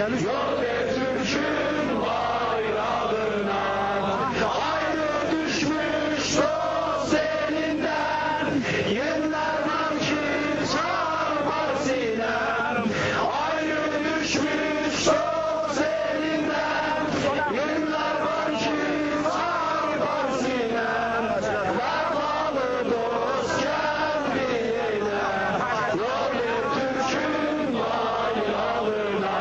Yok Türk'ün bayrağına, ayrı düşmüş dost elinden, yıllar var ki çarpar sinem. Ayrı düşmüş dost elinden, yıllar var ki çarpar sinem. Vefalı dost kendine, yok Türk'ün bayrağına.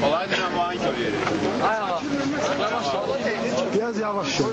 Kolaydır ama hangi yeri? Biraz yavaş şöyle.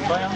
Bayan.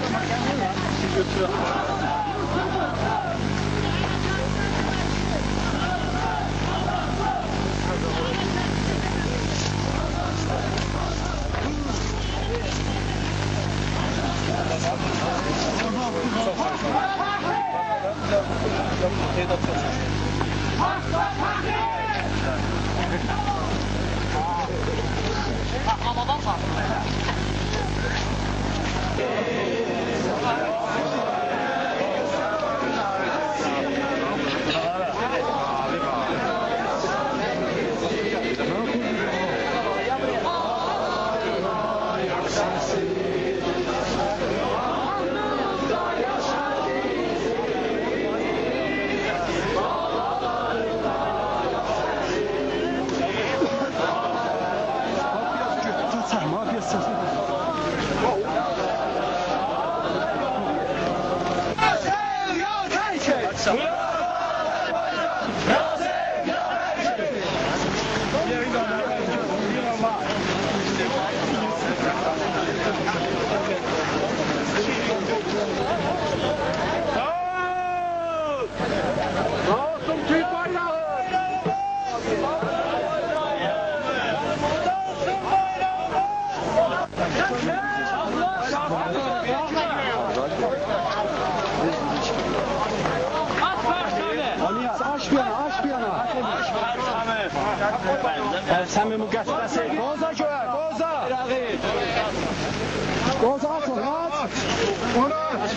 Aç bir yana, aç. Sen mi müqəddəsi? Qoza köyə, qoza! Qoza aç onu, aç! Onu aç!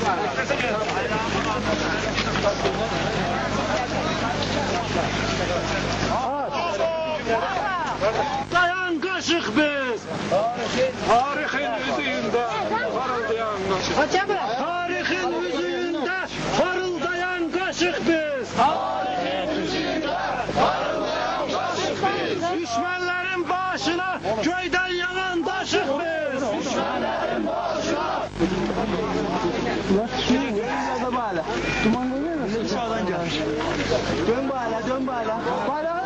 Dayan qaşıq biz! Tarixin üzüyündə parıldayan qaşıq. Tarixin üzüyündə parıldayan qaşıq biz! Tarixin üzüyündə parıldayan qaşıq biz! Düşmənlərin başına göydən yanan daşıq biz! Düşmənlərin başına! Duman görüyor musun? Dön bu hala, dön bu hala.